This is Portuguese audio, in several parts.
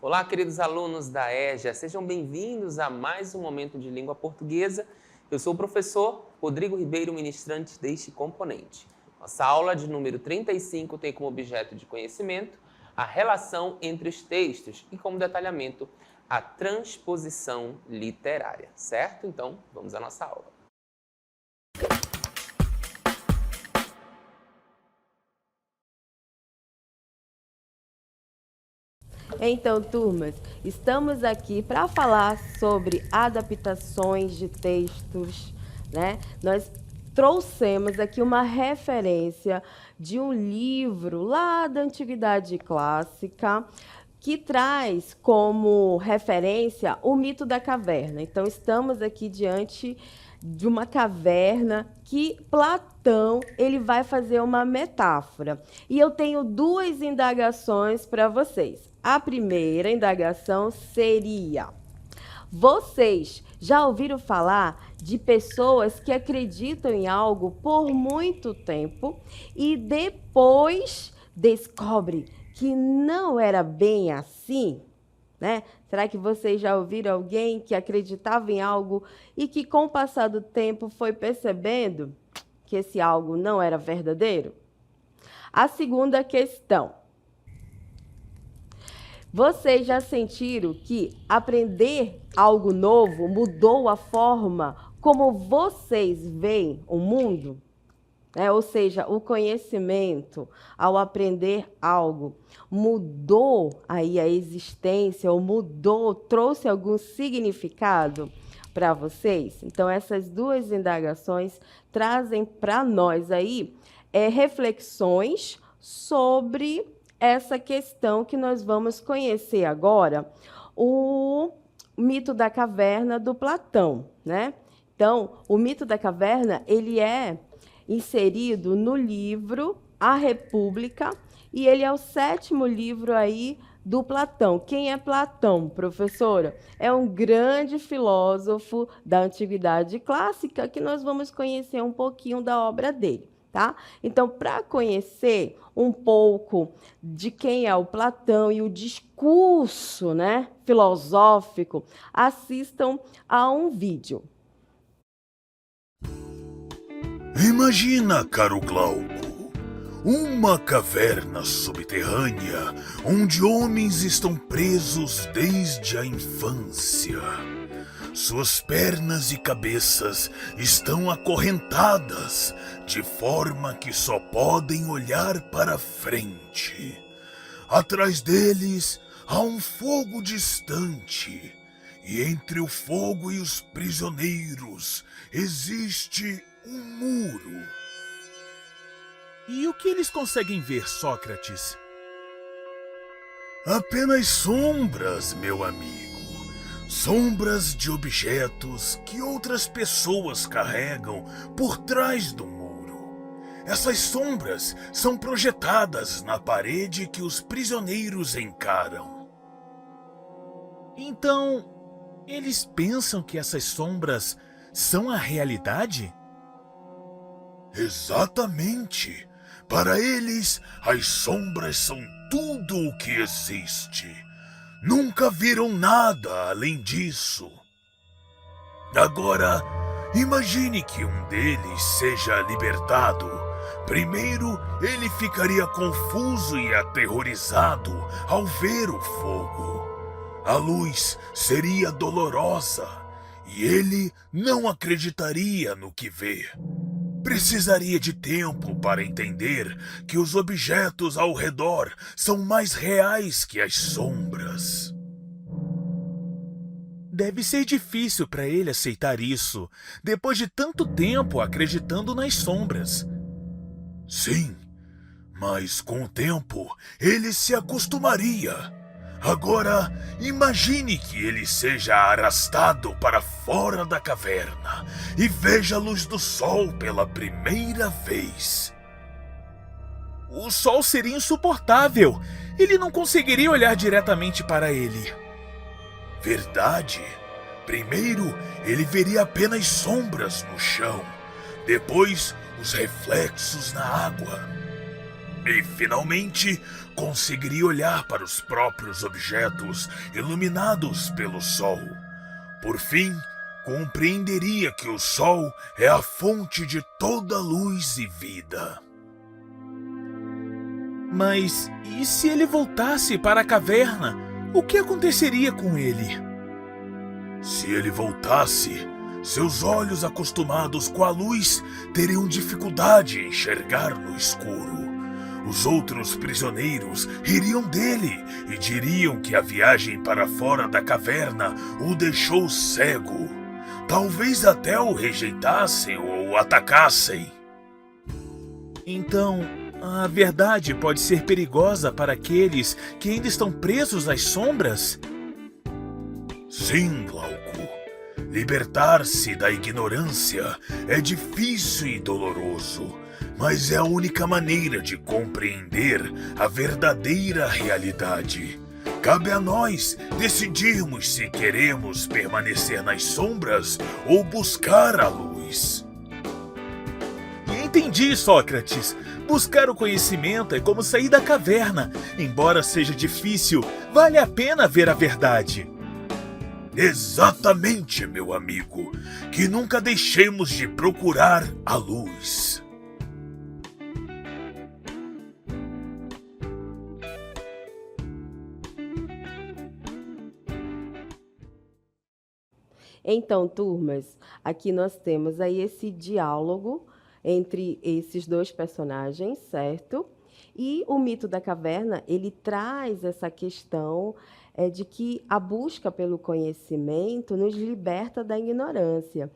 Olá, queridos alunos da EJA, sejam bem-vindos a mais um Momento de Língua Portuguesa. Eu sou o professor Rodrigo Ribeiro, ministrante deste componente. Nossa aula de número 35 tem como objeto de conhecimento a relação entre os textos e como detalhamento a transposição literária, certo? Então, vamos à nossa aula. Então, turmas, estamos aqui para falar sobre adaptações de textos, né? Nós trouxemos aqui uma referência de um livro lá da Antiguidade Clássica que traz como referência o mito da caverna. Então, estamos aqui diante de uma caverna que Platão ele vai fazer uma metáfora. E eu tenho duas indagações para vocês. A primeira indagação seria: vocês já ouviram falar de pessoas que acreditam em algo por muito tempo e depois descobrem que não era bem assim? Né? Será que vocês já ouviram alguém que acreditava em algo e que, com o passar do tempo, foi percebendo que esse algo não era verdadeiro? A segunda questão: vocês já sentiram que aprender algo novo mudou a forma como vocês veem o mundo? Ou seja, o conhecimento, ao aprender algo, mudou aí a existência, ou mudou, trouxe algum significado para vocês? Então, essas duas indagações trazem para nós aí reflexões sobre essa questão que nós vamos conhecer agora, o mito da caverna do Platão, né? Então, o mito da caverna, ele é inserido no livro A República, e ele é o 7º livro aí do Platão. Quem é Platão, professora? É um grande filósofo da Antiguidade Clássica que nós vamos conhecer um pouquinho da obra dele, tá? Então, para conhecer um pouco de quem é o Platão e o discurso, né, filosófico, assistam a um vídeo. Imagina, caro Glauco, uma caverna subterrânea onde homens estão presos desde a infância. Suas pernas e cabeças estão acorrentadas, de forma que só podem olhar para frente. Atrás deles há um fogo distante, e entre o fogo e os prisioneiros existe um muro. E o que eles conseguem ver, Sócrates? Apenas sombras, meu amigo. Sombras de objetos que outras pessoas carregam por trás do muro. Essas sombras são projetadas na parede que os prisioneiros encaram. Então, eles pensam que essas sombras são a realidade? Exatamente. Para eles, as sombras são tudo o que existe. Nunca viram nada além disso. Agora, imagine que um deles seja libertado. Primeiro, ele ficaria confuso e aterrorizado ao ver o fogo. A luz seria dolorosa e ele não acreditaria no que vê. Precisaria de tempo para entender que os objetos ao redor são mais reais que as sombras. Deve ser difícil para ele aceitar isso, depois de tanto tempo acreditando nas sombras. Sim, mas com o tempo ele se acostumaria. Agora, imagine que ele seja arrastado para fora da caverna e veja a luz do sol pela primeira vez. O sol seria insuportável. Ele não conseguiria olhar diretamente para ele. Verdade. Primeiro, ele veria apenas sombras no chão. Depois, os reflexos na água. E, finalmente, conseguiria olhar para os próprios objetos iluminados pelo sol. Por fim, compreenderia que o sol é a fonte de toda luz e vida. Mas e se ele voltasse para a caverna? O que aconteceria com ele? Se ele voltasse, seus olhos acostumados com a luz teriam dificuldade em enxergar no escuro. Os outros prisioneiros ririam dele e diriam que a viagem para fora da caverna o deixou cego. Talvez até o rejeitassem ou o atacassem. Então, a verdade pode ser perigosa para aqueles que ainda estão presos às sombras? Sim, Glauco. Libertar-se da ignorância é difícil e doloroso, mas é a única maneira de compreender a verdadeira realidade. Cabe a nós decidirmos se queremos permanecer nas sombras ou buscar a luz. Entendi, Sócrates. Buscar o conhecimento é como sair da caverna. Embora seja difícil, vale a pena ver a verdade. Exatamente, meu amigo. Que nunca deixemos de procurar a luz. Então, turmas, aqui nós temos aí esse diálogo entre esses dois personagens, certo? E o mito da caverna, ele traz essa questão de que a busca pelo conhecimento nos liberta da ignorância.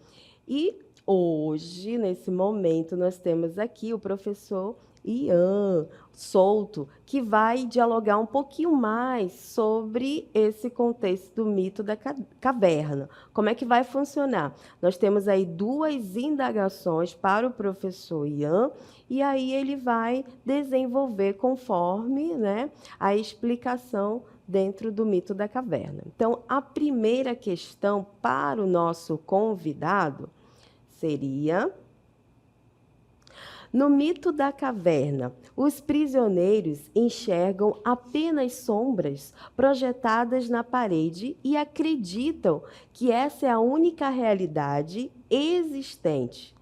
E hoje, nesse momento, nós temos aqui o professor Ian Souto, que vai dialogar um pouquinho mais sobre esse contexto do mito da caverna. Como é que vai funcionar? Nós temos aí duas indagações para o professor Ian, e aí ele vai desenvolver conforme, né, a explicação dentro do mito da caverna. Então, a primeira questão para o nosso convidado seria: no mito da caverna, os prisioneiros enxergam apenas sombras projetadas na parede e acreditam que essa é a única realidade existente.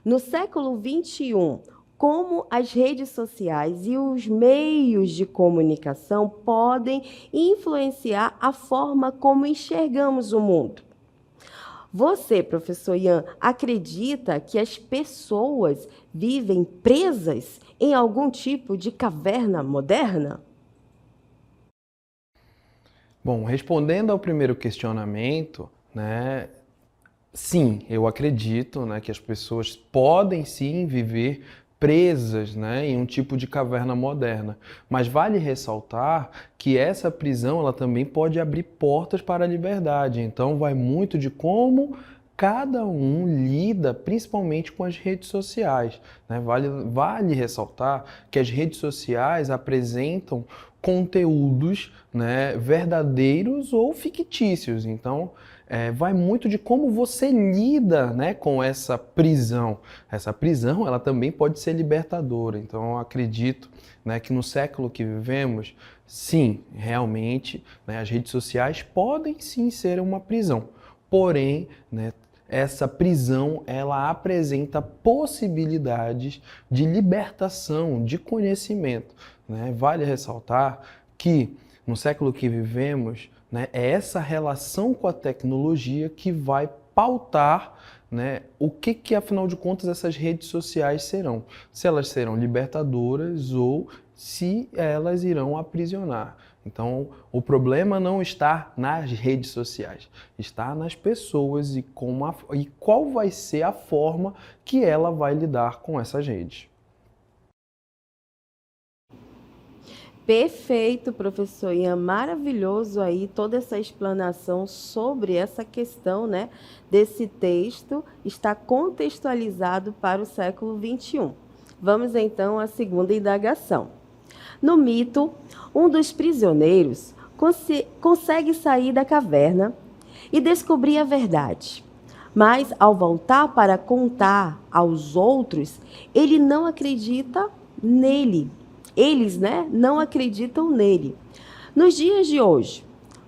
No século XXI, como as redes sociais e os meios de comunicação podem influenciar a forma como enxergamos o mundo? Você, professor Ian, acredita que as pessoas vivem presas em algum tipo de caverna moderna? Bom, respondendo ao primeiro questionamento, né, sim, eu acredito, né, que as pessoas podem sim viver presas, né, em um tipo de caverna moderna. Mas vale ressaltar que essa prisão ela também pode abrir portas para a liberdade. Então vai muito de como cada um lida, principalmente com as redes sociais, né? Vale ressaltar que as redes sociais apresentam conteúdos, né, verdadeiros ou fictícios. Então, vai muito de como você lida, né, com essa prisão. Essa prisão ela também pode ser libertadora. Então, eu acredito, né, que no século que vivemos, sim, realmente, né, as redes sociais podem sim ser uma prisão. Porém, né, essa prisão ela apresenta possibilidades de libertação, de conhecimento, né? Vale ressaltar que no século que vivemos, né, é essa relação com a tecnologia que vai pautar, né, o que, afinal de contas, essas redes sociais serão. Se elas serão libertadoras ou se elas irão aprisionar. Então, o problema não está nas redes sociais, está nas pessoas e qual vai ser a forma que ela vai lidar com essas redes. Perfeito, professor Ian, maravilhoso aí toda essa explanação sobre essa questão, né, desse texto está contextualizado para o século XXI. Vamos então à segunda indagação. No mito, um dos prisioneiros consegue sair da caverna e descobrir a verdade. Mas, ao voltar para contar aos outros, ele não acredita nele. eles, né, não acreditam nele. Nos dias de hoje,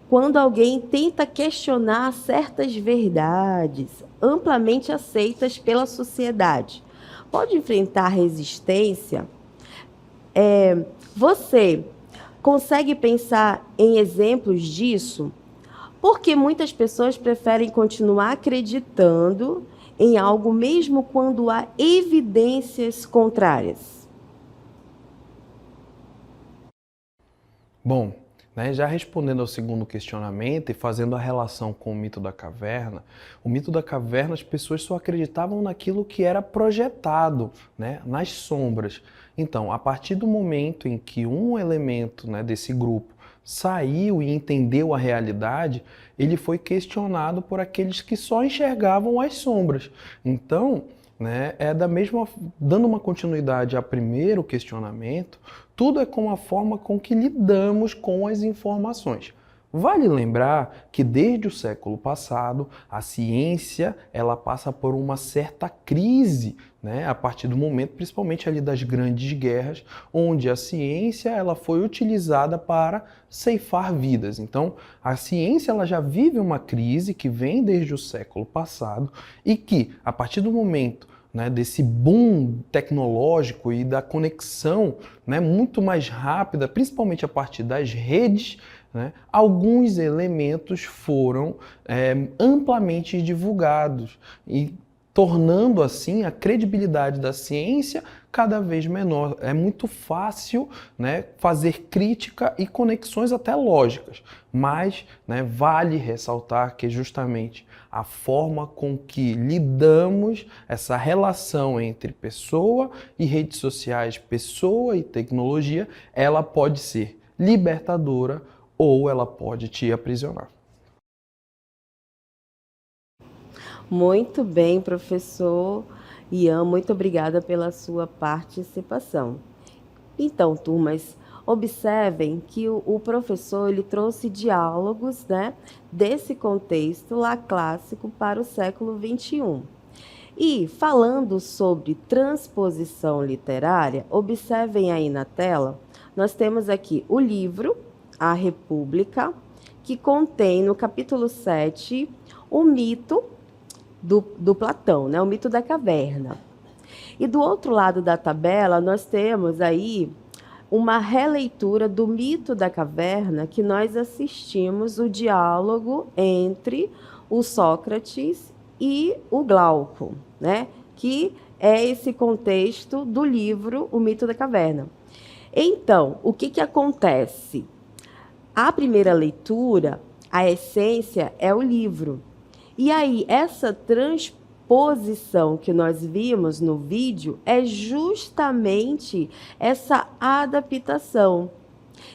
quando alguém tenta questionar certas verdades amplamente aceitas pela sociedade, pode enfrentar resistência. Você consegue pensar em exemplos disso? Porque muitas pessoas preferem continuar acreditando em algo mesmo quando há evidências contrárias. Bom, né, já respondendo ao segundo questionamento e fazendo a relação com o mito da caverna, o mito da caverna as pessoas só acreditavam naquilo que era projetado, né, nas sombras. Então, a partir do momento em que um elemento, né, desse grupo saiu e entendeu a realidade, ele foi questionado por aqueles que só enxergavam as sombras. Então, né, dando uma continuidade ao primeiro questionamento, tudo é com a forma com que lidamos com as informações. Vale lembrar que desde o século passado, a ciência ela passa por uma certa crise, né? A partir do momento, principalmente ali das grandes guerras, onde a ciência ela foi utilizada para ceifar vidas. Então, a ciência ela já vive uma crise que vem desde o século passado e que, a partir do momento, né, desse boom tecnológico e da conexão, né, muito mais rápida, principalmente a partir das redes, né, alguns elementos foram amplamente divulgados e tornando assim a credibilidade da ciência cada vez menor. É muito fácil, né, fazer crítica e conexões até lógicas, mas, né, vale ressaltar que justamente a forma com que lidamos essa relação entre pessoa e redes sociais, pessoa e tecnologia, ela pode ser libertadora ou ela pode te aprisionar. Muito bem, professor Ian, muito obrigada pela sua participação. Então, turmas, observem que o professor ele trouxe diálogos, né, desse contexto lá clássico para o século XXI. E falando sobre transposição literária, observem aí na tela, nós temos aqui o livro A República, que contém no capítulo 7 o mito do Platão, né? O mito da caverna. E do outro lado da tabela, nós temos aí uma releitura do mito da caverna que nós assistimos o diálogo entre o Sócrates e o Glauco, né? Que é esse contexto do livro O Mito da Caverna. Então, o que acontece? A primeira leitura, a essência é o livro. E aí, essa transposição que nós vimos no vídeo é justamente essa adaptação.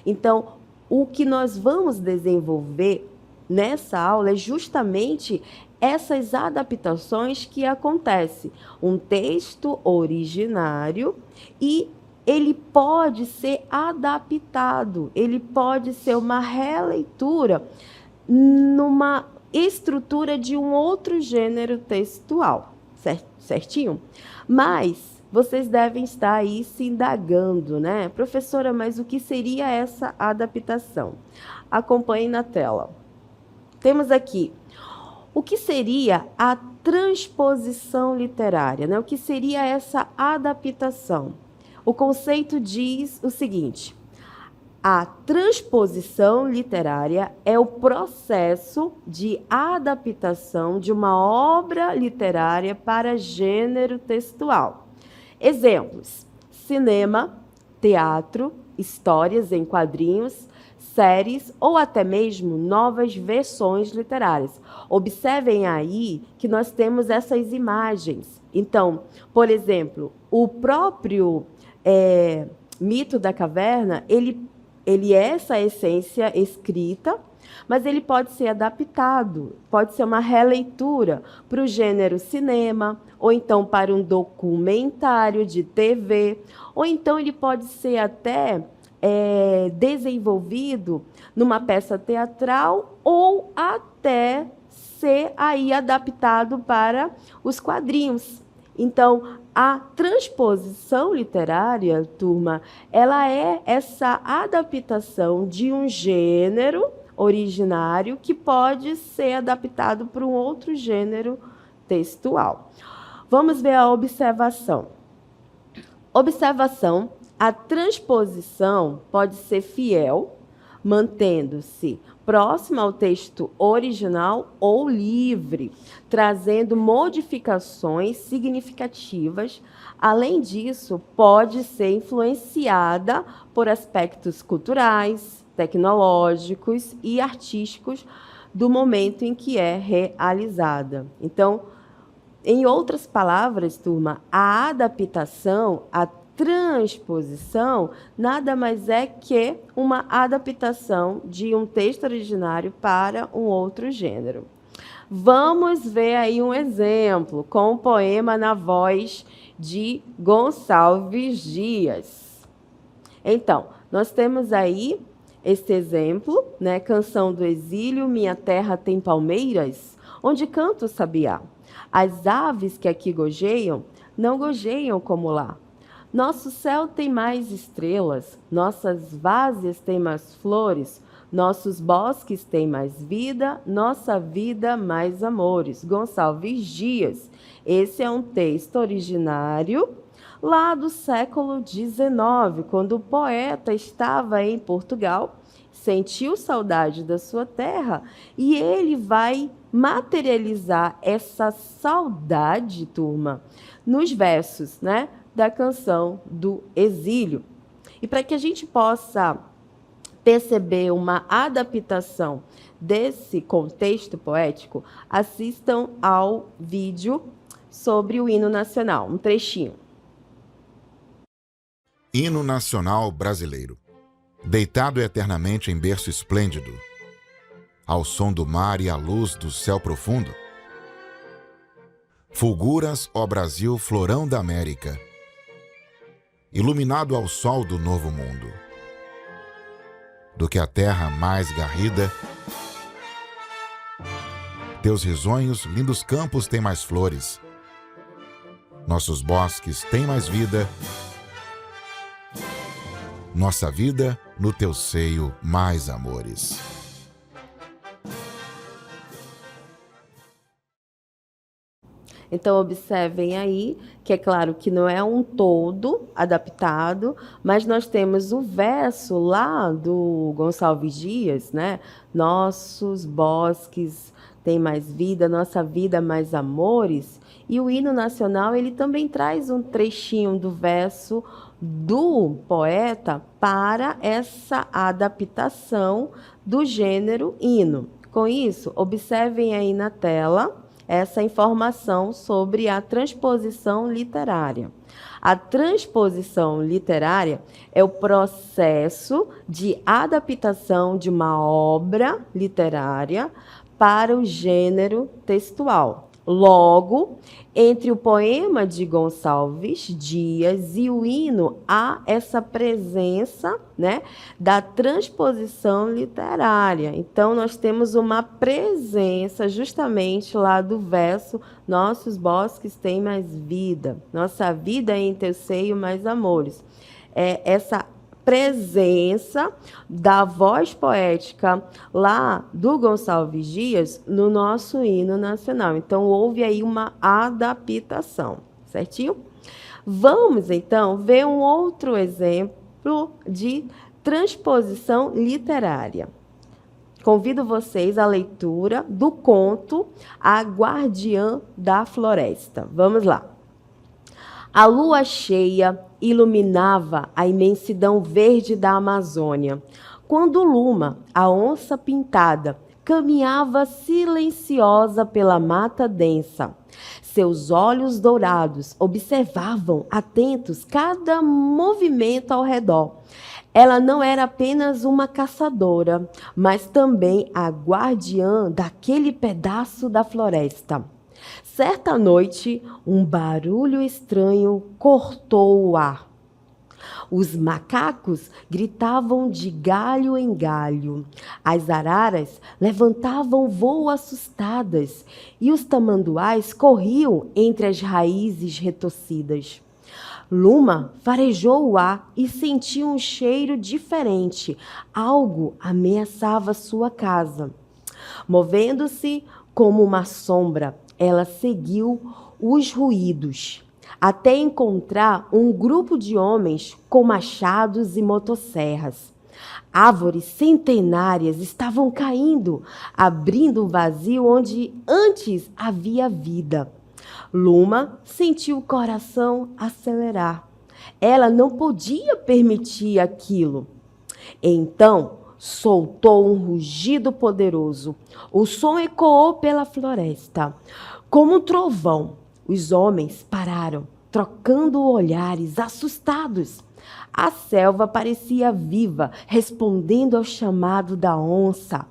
Então, o que nós vamos desenvolver nessa aula é justamente essas adaptações que acontecem. Um texto originário e ele pode ser adaptado, ele pode ser uma releitura numa estrutura de um outro gênero textual, certinho? Mas vocês devem estar aí se indagando, né? Professora, mas o que seria essa adaptação? Acompanhe na tela. Temos aqui o que seria a transposição literária, né? O que seria essa adaptação? O conceito diz o seguinte: a transposição literária é o processo de adaptação de uma obra literária para gênero textual. Exemplos: cinema, teatro, histórias em quadrinhos, séries ou até mesmo novas versões literárias. Observem aí que nós temos essas imagens. Então, por exemplo, o próprio mito da caverna, ele é essa essência escrita, mas ele pode ser adaptado, pode ser uma releitura para o gênero cinema, ou então para um documentário de TV, ou então ele pode ser até desenvolvido numa peça teatral, ou até ser aí adaptado para os quadrinhos. Então, a transposição literária, turma, ela é essa adaptação de um gênero originário que pode ser adaptado para um outro gênero textual. Vamos ver a observação. Observação: a transposição pode ser fiel, mantendo-se próxima ao texto original ou livre, trazendo modificações significativas. Além disso, pode ser influenciada por aspectos culturais, tecnológicos e artísticos do momento em que é realizada. Então, em outras palavras, turma, a adaptação, a transposição, nada mais é que uma adaptação de um texto originário para um outro gênero. Vamos ver aí um exemplo com o poema na voz de Gonçalves Dias. Então, nós temos aí este exemplo, né? Canção do Exílio, Minha Terra Tem Palmeiras, onde canta o sabiá. As aves que aqui gojeiam, não gojeiam como lá. Nosso céu tem mais estrelas, nossas várzeas têm mais flores, nossos bosques têm mais vida, nossa vida mais amores. Gonçalves Dias. Esse é um texto originário lá do século XIX, quando o poeta estava em Portugal, sentiu saudade da sua terra e ele vai materializar essa saudade, turma, nos versos, né, da Canção do Exílio. E para que a gente possa perceber uma adaptação desse contexto poético, assistam ao vídeo sobre o hino nacional, um trechinho. Hino Nacional Brasileiro. Deitado eternamente em berço esplêndido, ao som do mar e à luz do céu profundo, fulguras, ó Brasil, florão da América, iluminado ao sol do novo mundo. Do que a terra mais garrida, teus risonhos, lindos campos têm mais flores, nossos bosques têm mais vida, nossa vida no teu seio mais amores. Então, observem aí que é claro que não é um todo adaptado, mas nós temos o verso lá do Gonçalves Dias, né? Nossos bosques têm mais vida, nossa vida mais amores. E o hino nacional, ele também traz um trechinho do verso do poeta para essa adaptação do gênero hino. Com isso, observem aí na tela essa informação sobre a transposição literária. A transposição literária é o processo de adaptação de uma obra literária para o gênero textual. Logo, entre o poema de Gonçalves Dias e o hino, há essa presença, né, da transposição literária. Então, nós temos uma presença justamente lá do verso: nossos bosques têm mais vida, nossa vida é em teu seio mais amores. Essa presença da voz poética lá do Gonçalves Dias no nosso hino nacional. Então, houve aí uma adaptação, certinho? Vamos, então, ver um outro exemplo de transposição literária. Convido vocês à leitura do conto A Guardiã da Floresta. Vamos lá. A lua cheia iluminava a imensidão verde da Amazônia, quando Luma, a onça pintada, caminhava silenciosa pela mata densa. Seus olhos dourados observavam, atentos, cada movimento ao redor. Ela não era apenas uma caçadora, mas também a guardiã daquele pedaço da floresta. Certa noite, um barulho estranho cortou o ar. Os macacos gritavam de galho em galho. As araras levantavam voo assustadas e os tamanduás corriam entre as raízes retorcidas. Luma farejou o ar e sentiu um cheiro diferente. Algo ameaçava sua casa. Movendo-se como uma sombra, ela seguiu os ruídos, até encontrar um grupo de homens com machados e motosserras. Árvores centenárias estavam caindo, abrindo um vazio onde antes havia vida. Luma sentiu o coração acelerar. Ela não podia permitir aquilo. Então, soltou um rugido poderoso. O som ecoou pela floresta. Como um trovão, os homens pararam, trocando olhares assustados. A selva parecia viva, respondendo ao chamado da onça.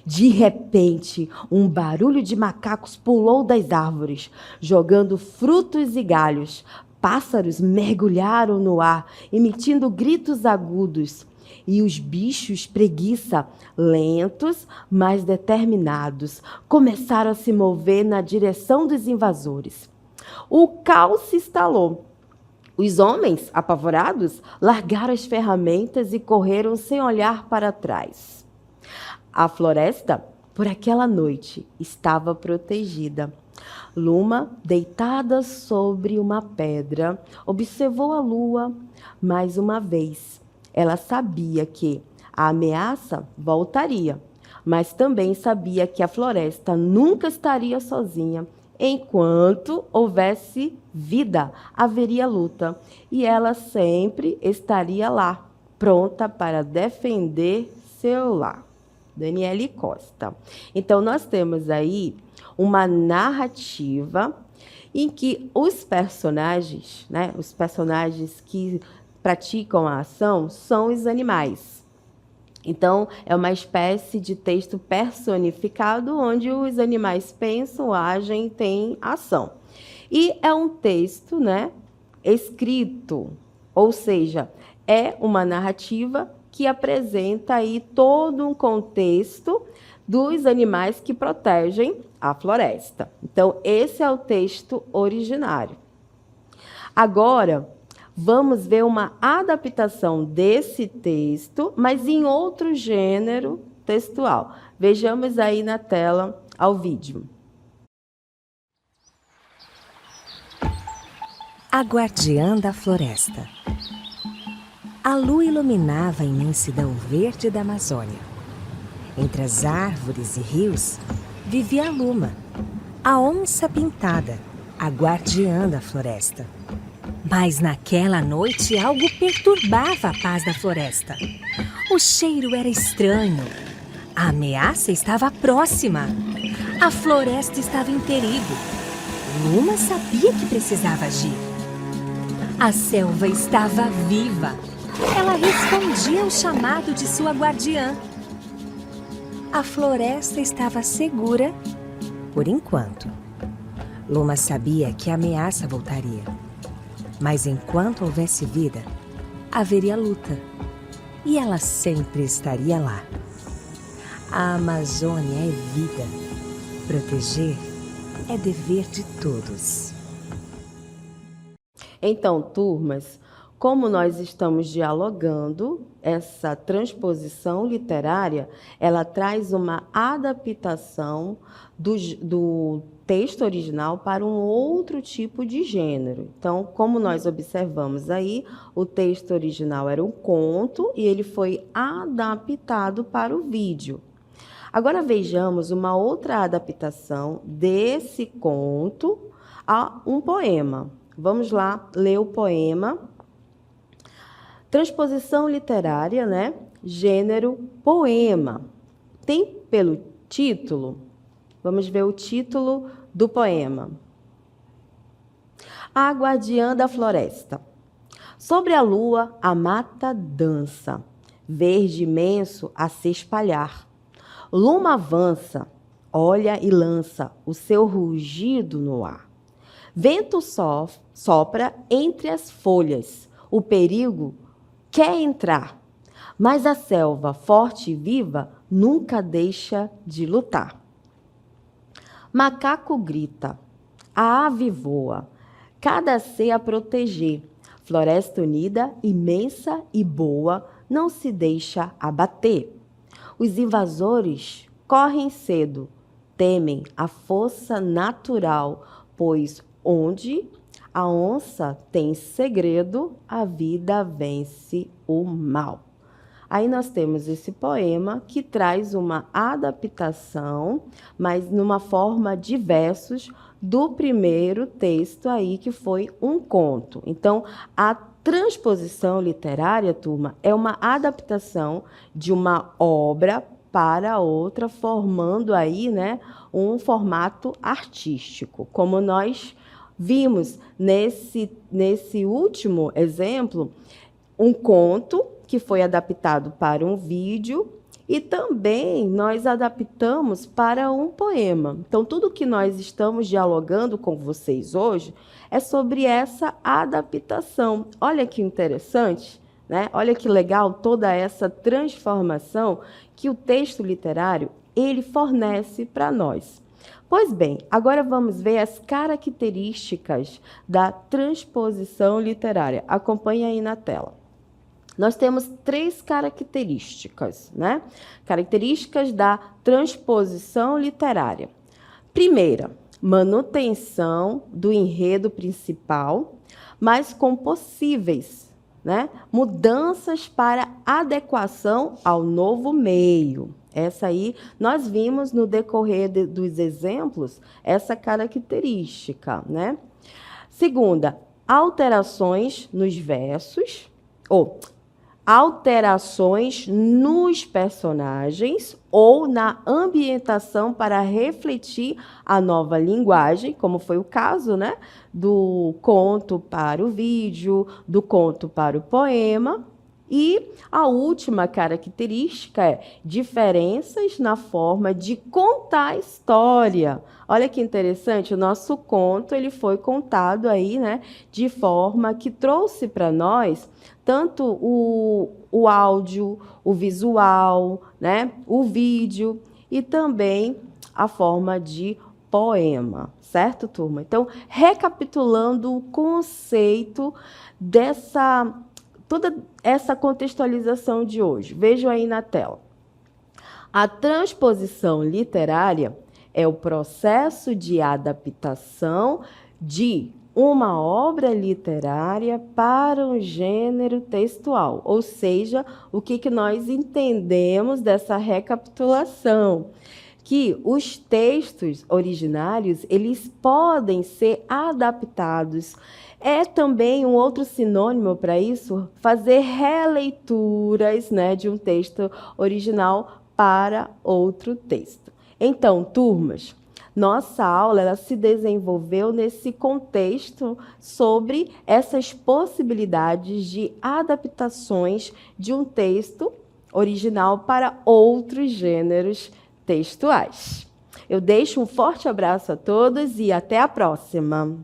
De repente, um barulho de macacos pulou das árvores, jogando frutos e galhos. Pássaros mergulharam no ar, emitindo gritos agudos. E os bichos preguiça, lentos, mas determinados, começaram a se mover na direção dos invasores. O caos se instalou. Os homens, apavorados, largaram as ferramentas e correram sem olhar para trás. A floresta, por aquela noite, estava protegida. Luma, deitada sobre uma pedra, observou a lua mais uma vez. Ela sabia que a ameaça voltaria, mas também sabia que a floresta nunca estaria sozinha. Enquanto houvesse vida, haveria luta, e ela sempre estaria lá, pronta para defender seu lar. Daniele Costa. Então, nós temos aí uma narrativa em que os personagens, né, os personagens que praticam a ação são os animais. Então, é uma espécie de texto personificado onde os animais pensam, agem e têm ação. E é um texto, né, escrito, ou seja, é uma narrativa que apresenta aí todo um contexto dos animais que protegem a floresta. Então, esse é o texto originário. Agora, vamos ver uma adaptação desse texto, mas em outro gênero textual. Vejamos aí na tela ao vídeo. A Guardiã da Floresta. A lua iluminava a imensidão verde da Amazônia. Entre as árvores e rios, vivia a Luma, a onça pintada, a guardiã da floresta. Mas naquela noite algo perturbava a paz da floresta. O cheiro era estranho. A ameaça estava próxima. A floresta estava em perigo. Luma sabia que precisava agir. A selva estava viva. Ela respondia ao chamado de sua guardiã. A floresta estava segura, por enquanto. Luma sabia que a ameaça voltaria. Mas enquanto houvesse vida, haveria luta. E ela sempre estaria lá. A Amazônia é vida. Proteger é dever de todos. Então, turmas, como nós estamos dialogando, essa transposição literária, ela traz uma adaptação do texto original para um outro tipo de gênero. Então, como nós observamos aí, o texto original era um conto e ele foi adaptado para o vídeo. Agora vejamos uma outra adaptação desse conto a um poema. Vamos lá ler o poema. Transposição literária, né? Gênero poema. Tem pelo título? Vamos ver o título do poema. A Guardiã da Floresta. Sobre a lua, a mata dança, verde imenso a se espalhar. Luma avança, olha e lança o seu rugido no ar. Vento sopra entre as folhas, o perigo quer entrar, mas a selva, forte e viva, nunca deixa de lutar. Macaco grita, a ave voa, cada ser a proteger. Floresta unida, imensa e boa, não se deixa abater. Os invasores correm cedo, temem a força natural, pois onde a onça tem segredo, a vida vence o mal. Aí nós temos esse poema que traz uma adaptação, mas numa forma de versos, do primeiro texto aí, que foi um conto. Então, a transposição literária, turma, é uma adaptação de uma obra para outra, formando aí, né, um formato artístico. Como nós vimos nesse último exemplo, um conto que foi adaptado para um vídeo e também nós adaptamos para um poema. Então, tudo que nós estamos dialogando com vocês hoje é sobre essa adaptação. Olha que interessante, né? Olha que legal toda essa transformação que o texto literário ele fornece para nós. Pois bem, agora vamos ver as características da transposição literária. Acompanhe aí na tela. Nós temos 3 características, né? Características da transposição literária. Primeira, manutenção do enredo principal, mas com possíveis, né, mudanças para adequação ao novo meio. Essa aí, nós vimos no decorrer dos exemplos, essa característica, né? Segunda, alterações nos versos, ou alterações nos personagens ou na ambientação para refletir a nova linguagem, como foi o caso, né, do conto para o vídeo, do conto para o poema. E a última característica é diferenças na forma de contar a história. Olha que interessante, o nosso conto ele foi contado aí, né, de forma que trouxe para nós tanto o áudio, o visual, né, o vídeo e também a forma de poema, certo, turma? Então, recapitulando o conceito toda essa contextualização de hoje. Vejam aí na tela. A transposição literária é o processo de adaptação de uma obra literária para um gênero textual. Ou seja, o que nós entendemos dessa recapitulação? Que os textos originários, eles podem ser adaptados. É também um outro sinônimo para isso, fazer releituras, né, de um texto original para outro texto. Então, turmas, nossa aula ela se desenvolveu nesse contexto sobre essas possibilidades de adaptações de um texto original para outros gêneros textuais. Eu deixo um forte abraço a todos e até a próxima!